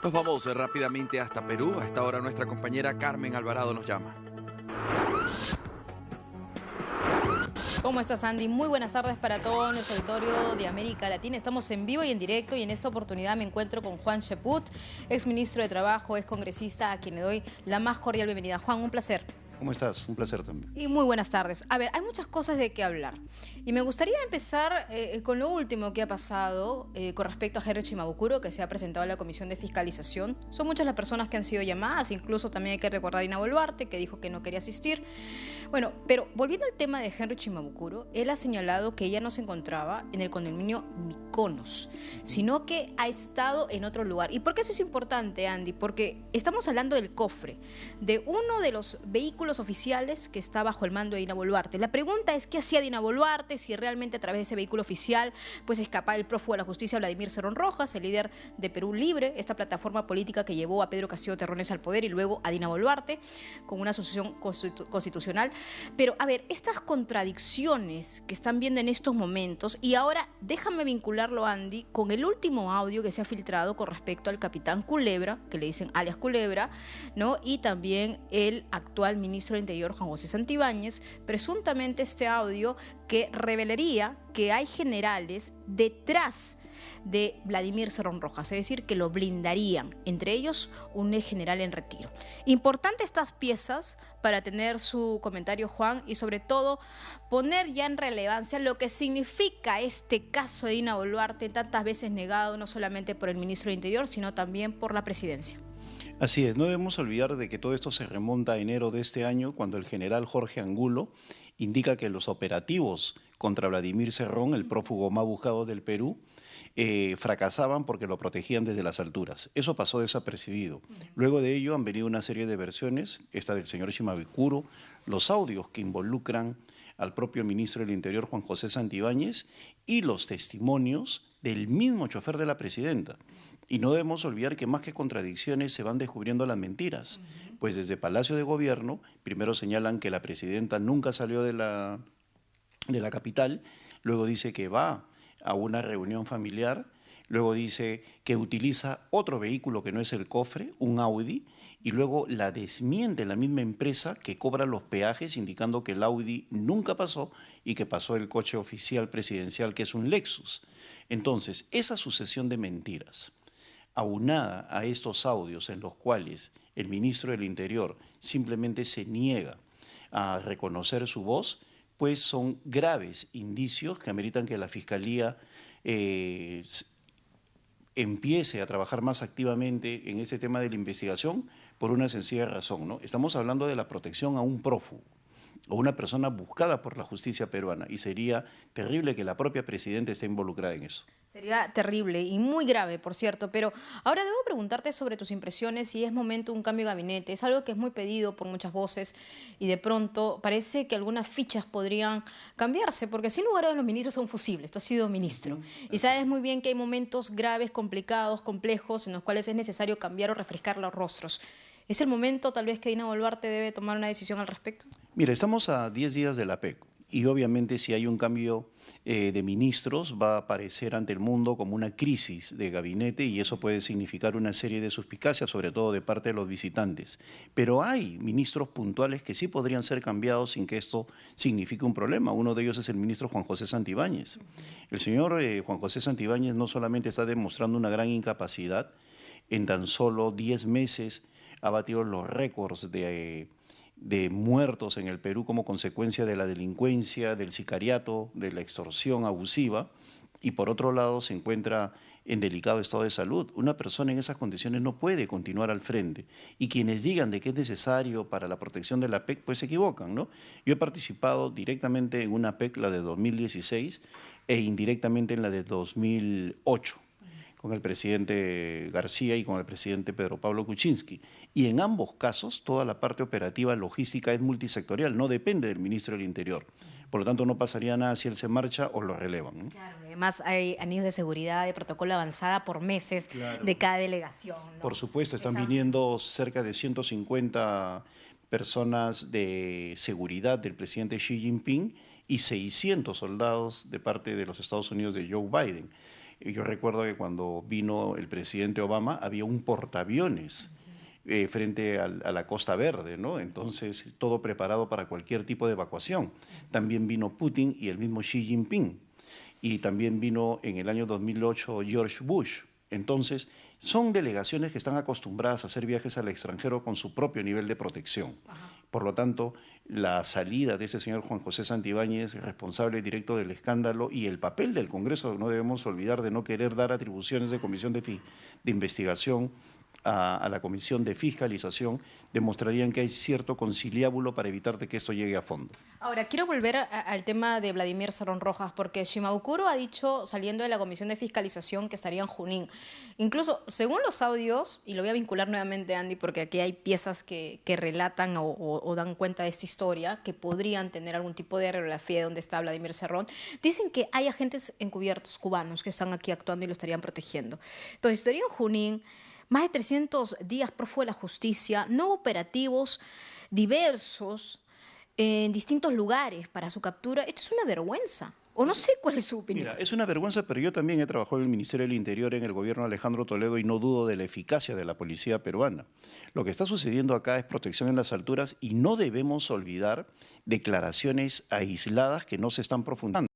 Nos vamos rápidamente hasta Perú. A esta hora nuestra compañera Carmen Alvarado nos llama. ¿Cómo estás, Andy? Muy buenas tardes para todo nuestro auditorio de América Latina. Estamos en vivo y en directo y en esta oportunidad me encuentro con Juan Cheput, exministro de Trabajo, excongresista, a quien le doy la más cordial bienvenida. Juan, un placer. ¿Cómo estás? Un placer también. Y muy buenas tardes. A ver, hay muchas cosas de qué hablar. Y me gustaría empezar con lo último que ha pasado con respecto a Henry Shimabukuro, que se ha presentado a la Comisión de Fiscalización. Son muchas las personas que han sido llamadas, incluso también hay que recordar a Dina Boluarte, que dijo que no quería asistir. Bueno, pero volviendo al tema de Henry Shimabukuro, él ha señalado que ella no se encontraba en el condominio Mykonos, sino que ha estado en otro lugar. ¿Y por qué eso es importante, Andy? Porque estamos hablando del cofre, de uno de los vehículos oficiales que está bajo el mando de Dina Boluarte. La pregunta es, ¿qué hacía Dina Boluarte? Si realmente a través de ese vehículo oficial pues escapaba el prófugo de la justicia Vladimir Cerrón Rojas, el líder de Perú Libre, esta plataforma política que llevó a Pedro Castillo Terrones al poder y luego a Dina Boluarte con una asociación constitucional. Pero a ver, estas contradicciones que están viendo en estos momentos, y ahora déjame vincularlo, Andy, con el último audio que se ha filtrado con respecto al capitán Culebra, que le dicen alias Culebra, ¿no? Y también el actual ministro del Interior, Juan José Santibáñez, presuntamente este audio que revelaría que hay generales detrás de Vladimir Cerrón Rojas, es decir, que lo blindarían, entre ellos un ex general en retiro. Importante estas piezas para tener su comentario, Juan, y sobre todo poner ya en relevancia lo que significa este caso de Dina Boluarte, tantas veces negado no solamente por el ministro del Interior, sino también por la presidencia. Así es, no debemos olvidar de que todo esto se remonta a enero de este año, cuando el general Jorge Angulo indica que los operativos contra Vladimir Cerrón, el prófugo más buscado del Perú, fracasaban porque lo protegían desde las alturas. Eso pasó desapercibido. Luego de ello han venido una serie de versiones, esta del señor Shimabukuro, los audios que involucran al propio ministro del Interior, Juan José Santibáñez, y los testimonios del mismo chofer de la presidenta. Y no debemos olvidar que más que contradicciones se van descubriendo las mentiras. Pues desde Palacio de Gobierno, primero señalan que la presidenta nunca salió de la capital, luego dice que va a una reunión familiar, luego dice que utiliza otro vehículo que no es el cofre, un Audi, y luego la desmiente la misma empresa que cobra los peajes, indicando que el Audi nunca pasó y que pasó el coche oficial presidencial, que es un Lexus. Entonces, esa sucesión de mentiras, aunada a estos audios en los cuales el ministro del Interior simplemente se niega a reconocer su voz, pues son graves indicios que ameritan que la Fiscalía empiece a trabajar más activamente en ese tema de la investigación por una sencilla razón, ¿no? Estamos hablando de la protección a un prófugo o una persona buscada por la justicia peruana, y sería terrible que la propia presidenta esté involucrada en eso. Sería terrible y muy grave, por cierto, pero ahora debo preguntarte sobre tus impresiones si es momento de un cambio de gabinete. Es algo que es muy pedido por muchas voces y de pronto parece que algunas fichas podrían cambiarse, porque sin lugar a dudas los ministros son fusibles. Tú has sido ministro y sabes muy bien que hay momentos graves, complicados, complejos, en los cuales es necesario cambiar o refrescar los rostros. ¿Es el momento tal vez que Dina Boluarte debe tomar una decisión al respecto? Mira, estamos a 10 días de la PEC y obviamente si hay un cambio de ministros va a aparecer ante el mundo como una crisis de gabinete, y eso puede significar una serie de suspicacias, sobre todo de parte de los visitantes. Pero hay ministros puntuales que sí podrían ser cambiados sin que esto signifique un problema. Uno de ellos es el ministro Juan José Santibáñez. El señor Juan José Santibáñez no solamente está demostrando una gran incapacidad, en tan solo 10 meses ha batido los récords de muertos en el Perú como consecuencia de la delincuencia, del sicariato, de la extorsión abusiva, y por otro lado se encuentra en delicado estado de salud. Una persona en esas condiciones no puede continuar al frente, y quienes digan de que es necesario para la protección de la PEC, pues se equivocan, ¿no? Yo he participado directamente en una PEC, la de 2016, e indirectamente en la de 2008. Con el presidente García y con el presidente Pedro Pablo Kuczynski. Y en ambos casos, toda la parte operativa logística es multisectorial, no depende del ministro del Interior. Por lo tanto, no pasaría nada si él se marcha o lo relevan, ¿no? Claro, además hay anillos de seguridad, de protocolo avanzada por meses, claro, de cada delegación, ¿no? Por supuesto, están viniendo cerca de 150 personas de seguridad del presidente Xi Jinping y 600 soldados de parte de los Estados Unidos de Joe Biden. Yo recuerdo que cuando vino el presidente Obama había un portaaviones frente a la Costa Verde, ¿no? Entonces, todo preparado para cualquier tipo de evacuación. También vino Putin y el mismo Xi Jinping. Y también vino en el año 2008 George Bush. Entonces, son delegaciones que están acostumbradas a hacer viajes al extranjero con su propio nivel de protección. Ajá. Por lo tanto, la salida de ese señor Juan José Santibáñez, responsable directo del escándalo, y el papel del Congreso, no debemos olvidar de no querer dar atribuciones de comisión de investigación a la Comisión de Fiscalización, demostrarían que hay cierto conciliábulo para evitar de que esto llegue a fondo. Ahora, quiero volver al tema de Vladimir Cerrón Rojas, porque Shimabukuro ha dicho, saliendo de la Comisión de Fiscalización, que estaría en Junín. Incluso, según los audios, y lo voy a vincular nuevamente, Andy, porque aquí hay piezas que relatan o dan cuenta de esta historia, que podrían tener algún tipo de radiografía de dónde está Vladimir Cerrón, dicen que hay agentes encubiertos cubanos que están aquí actuando y lo estarían protegiendo. Entonces, estaría en Junín. Más de 300 días prófugo de la justicia, no operativos diversos en distintos lugares para su captura. Esto es una vergüenza. O no sé cuál es su opinión. Mira, es una vergüenza, pero yo también he trabajado en el Ministerio del Interior, en el gobierno de Alejandro Toledo, y no dudo de la eficacia de la policía peruana. Lo que está sucediendo acá es protección en las alturas y no debemos olvidar declaraciones aisladas que no se están profundizando.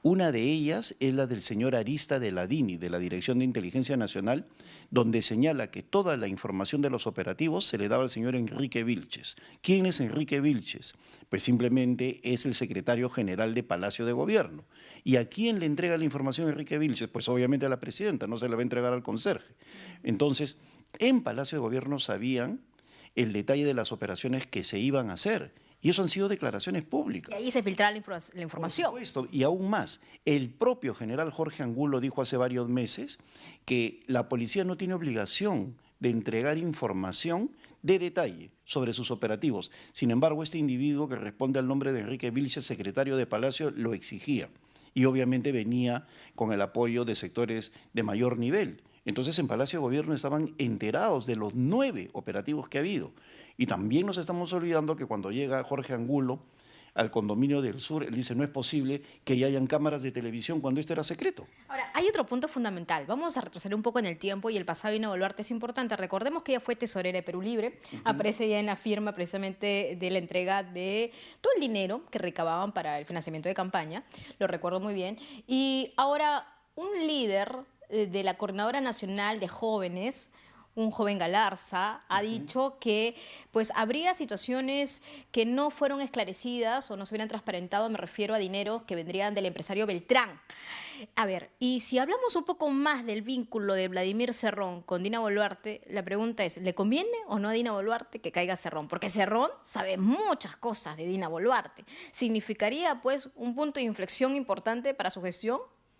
Una de ellas es la del señor Arista de la DINI, de la Dirección de Inteligencia Nacional, donde señala que toda la información de los operativos se le daba al señor Enrique Vilches. ¿Quién es Enrique Vilches? Pues simplemente es el secretario general de Palacio de Gobierno. ¿Y a quién le entrega la información Enrique Vilches? Pues obviamente a la presidenta, no se la va a entregar al conserje. Entonces, en Palacio de Gobierno sabían el detalle de las operaciones que se iban a hacer. Y eso han sido declaraciones públicas. Y ahí se filtraba la información. Por supuesto, y aún más, el propio general Jorge Angulo dijo hace varios meses que la policía no tiene obligación de entregar información de detalle sobre sus operativos. Sin embargo, este individuo que responde al nombre de Enrique Vilches, secretario de Palacio, lo exigía. Y obviamente venía con el apoyo de sectores de mayor nivel. Entonces, en Palacio de Gobierno estaban enterados de los 9 operativos que ha habido. Y también nos estamos olvidando que cuando llega Jorge Angulo al condominio del sur, él dice, no es posible que ya hayan cámaras de televisión cuando esto era secreto. Ahora, hay otro punto fundamental. Vamos a retroceder un poco en el tiempo y el pasado de Dina Boluarte es importante. Recordemos que ella fue tesorera de Perú Libre, aparece ya en la firma precisamente de la entrega de todo el dinero que recababan para el financiamiento de campaña, lo recuerdo muy bien. Y ahora, un líder de la Coordinadora Nacional de Jóvenes, un joven Galarza, ha dicho que pues habría situaciones que no fueron esclarecidas o no se hubieran transparentado, me refiero a dineros que vendrían del empresario Beltrán. A ver, y si hablamos un poco más del vínculo de Vladimir Cerrón con Dina Boluarte, la pregunta es, ¿le conviene o no a Dina Boluarte que caiga Cerrón? Porque Cerrón sabe muchas cosas de Dina Boluarte. ¿Significaría pues un punto de inflexión importante para su gestión?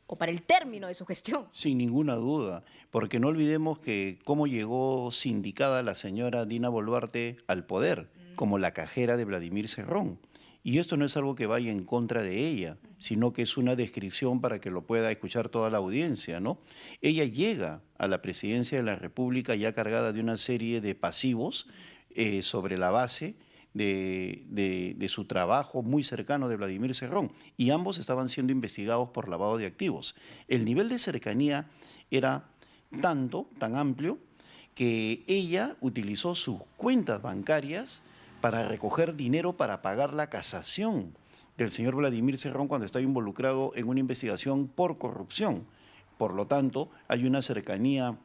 ¿O para el término de su gestión? Sin ninguna duda, porque no olvidemos que cómo llegó sindicada la señora Dina Boluarte al poder, como la cajera de Vladimir Cerrón. Y esto no es algo que vaya en contra de ella, sino que es una descripción para que lo pueda escuchar toda la audiencia, ¿no? Ella llega a la presidencia de la República ya cargada de una serie de pasivos sobre la base de su trabajo muy cercano de Vladimir Cerrón, y ambos estaban siendo investigados por lavado de activos. El nivel de cercanía era tan amplio, que ella utilizó sus cuentas bancarias para recoger dinero para pagar la casación del señor Vladimir Cerrón cuando estaba involucrado en una investigación por corrupción. Por lo tanto, hay una cercanía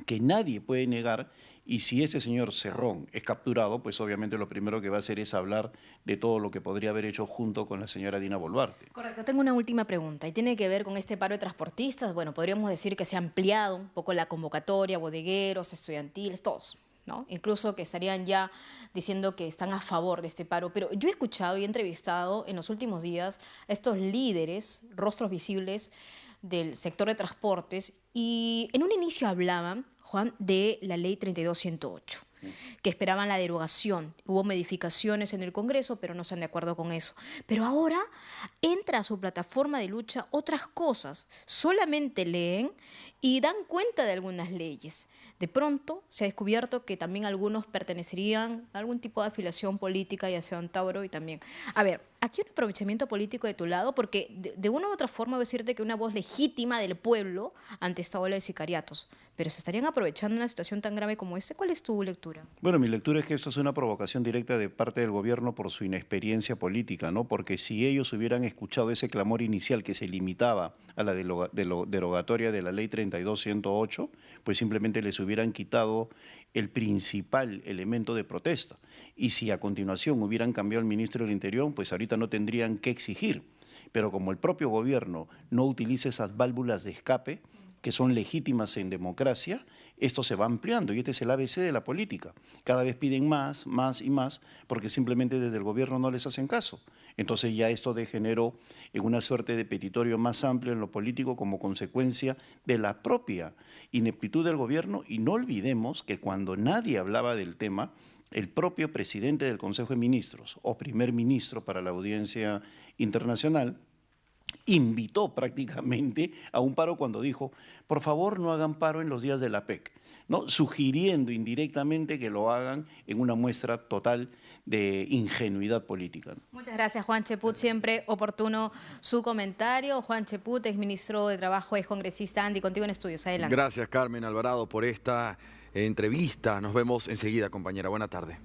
que nadie puede negar. Y si ese señor Cerrón es capturado, pues obviamente lo primero que va a hacer es hablar de todo lo que podría haber hecho junto con la señora Dina Boluarte. Correcto. Tengo una última pregunta y tiene que ver con este paro de transportistas. Bueno, podríamos decir que se ha ampliado un poco la convocatoria, bodegueros, estudiantiles, todos, ¿no? Incluso que estarían ya diciendo que están a favor de este paro. Pero yo he escuchado y he entrevistado en los últimos días a estos líderes, rostros visibles del sector de transportes, y en un inicio hablaban, Juan, de la ley 32.108, que esperaban la derogación. Hubo modificaciones en el Congreso, pero no están de acuerdo con eso. Pero ahora entra a su plataforma de lucha otras cosas. Solamente leen y dan cuenta de algunas leyes. De pronto se ha descubierto que también algunos pertenecerían a algún tipo de afiliación política, ya sea Tauro y también. A ver, aquí hay un aprovechamiento político de tu lado, porque de una u otra forma voy a decirte que una voz legítima del pueblo ante esta ola de sicariatos, pero se estarían aprovechando una situación tan grave como esta. ¿Cuál es tu lectura? Bueno, mi lectura es que esto es una provocación directa de parte del gobierno por su inexperiencia política, ¿no? Porque si ellos hubieran escuchado ese clamor inicial que se limitaba a la derogatoria de la ley 32-108, pues simplemente les hubieran quitado el principal elemento de protesta. Y si a continuación hubieran cambiado al ministro del Interior, pues ahorita no tendrían que exigir. Pero como el propio gobierno no utiliza esas válvulas de escape, que son legítimas en democracia, esto se va ampliando y este es el ABC de la política. Cada vez piden más, más y más, porque simplemente desde el gobierno no les hacen caso. Entonces ya esto degeneró en una suerte de petitorio más amplio en lo político como consecuencia de la propia ineptitud del gobierno, y no olvidemos que cuando nadie hablaba del tema, el propio presidente del Consejo de Ministros o primer ministro para la audiencia internacional invitó prácticamente a un paro cuando dijo, por favor no hagan paro en los días de la PEC, ¿no? Sugiriendo indirectamente que lo hagan en una muestra total de ingenuidad política. Muchas gracias, Juan Cheput. Siempre oportuno su comentario. Juan Cheput, exministro de Trabajo, excongresista. Andy, contigo en estudios. Adelante. Gracias, Carmen Alvarado, por esta entrevista. Nos vemos enseguida, compañera. Buena tarde.